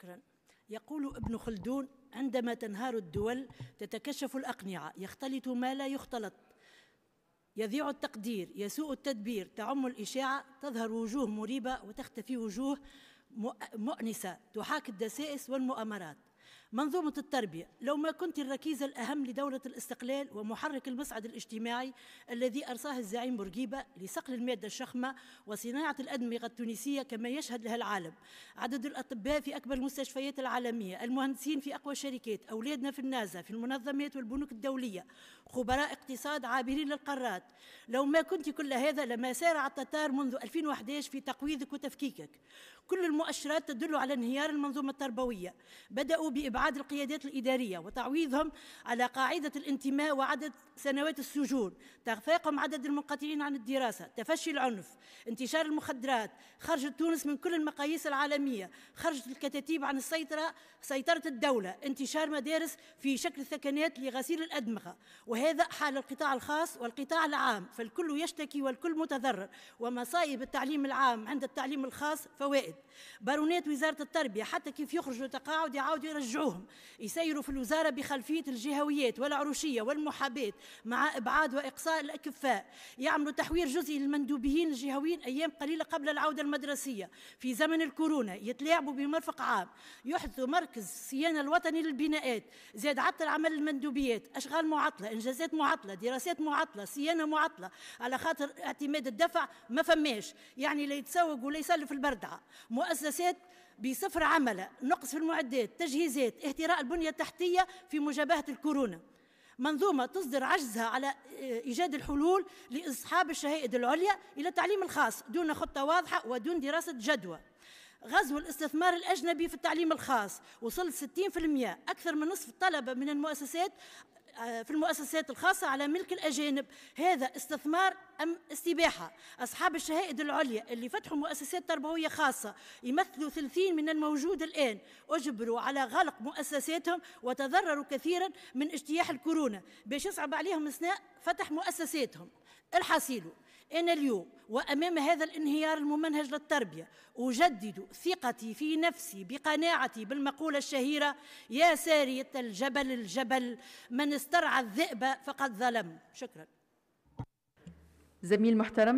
شكرا. يقول ابن خلدون: عندما تنهار الدول تتكشف الأقنعة، يختلط ما لا يختلط، يضيع التقدير، يسوء التدبير، تعم الإشاعة، تظهر وجوه مريبة وتختفي وجوه مؤنسة تحاكي الدسائس والمؤامرات. منظومة التربية لو ما كنت الركيزة الأهم لدولة الاستقلال ومحرك المصعد الاجتماعي الذي أرساه الزعيم بورقيبة لصقل المادة الشخمة وصناعة الأدمغة التونسية كما يشهد لها العالم، عدد الأطباء في أكبر المستشفيات العالمية، المهندسين في أقوى الشركات، أولادنا في النازة، في المنظمات والبنوك الدولية، خبراء اقتصاد عابرين للقارات. لو ما كنت كل هذا لما سارع التتار منذ 2011 في تقويضك وتفكيكك. كل المؤشرات تدل على انهيار المنظومة التربوية. بدأوا بإبعاد القيادات الإدارية وتعويضهم على قاعدة الانتماء وعدد سنوات السجون، تفاقم عدد المنقطعين عن الدراسة، تفشي العنف، انتشار المخدرات، خرجت تونس من كل المقاييس العالمية، خرجت الكتاتيب عن سيطرة الدولة، انتشار مدارس في شكل ثكنات لغسيل الأدمغة. وهذا حال القطاع الخاص والقطاع العام، فالكل يشتكي والكل متضرر. ومصائب التعليم العام عند التعليم الخاص فوائد. بارونات وزارة التربية حتى كيف يخرجوا تقاعد يعاودوا يرجعوهم، يسيروا في الوزارة بخلفية الجهويات والعروشية والمحاباة مع إبعاد وإقصاء الأكفاء، يعملوا تحوير جزئي للمندوبيين الجهويين أيام قليلة قبل العودة المدرسية. في زمن الكورونا يتلاعبوا بمرفق عام، يحدثوا مركز صيانة الوطني للبناءات، زاد عطل عمل المندوبيات، أشغال معطلة، إنجازات معطلة، دراسات معطلة، صيانة معطلة، على خاطر اعتماد الدفع ما فماش، يعني لا يتسوق ولا يسلف البردعة. مؤسسات بصفر عملة، نقص في المعدات، تجهيزات، اهتراء البنية التحتية في مجابهة الكورونا. منظومة تصدر عجزها على إيجاد الحلول لإصحاب الشهائد العليا إلى التعليم الخاص دون خطة واضحة ودون دراسة جدوى. غزو الاستثمار الأجنبي في التعليم الخاص، وصل 60%، أكثر من نصف الطلبة من المؤسسات في المؤسسات الخاصة على ملك الأجانب. هذا استثمار أم استباحة؟ أصحاب الشهائد العليا اللي فتحوا مؤسسات تربوية خاصة يمثلوا 30 من الموجود الآن، أجبروا على غلق مؤسساتهم وتضرروا كثيرا من اجتياح الكورونا باش يصعب عليهم أثناء فتح مؤسساتهم. الحاصل أنا اليوم وأمام هذا الانهيار الممنهج للتربية أجدد ثقتي في نفسي بقناعتي بالمقولة الشهيرة: يا سارية الجبل الجبل، من استرعى الذئب فقد ظلم. شكرا. زميل محترم.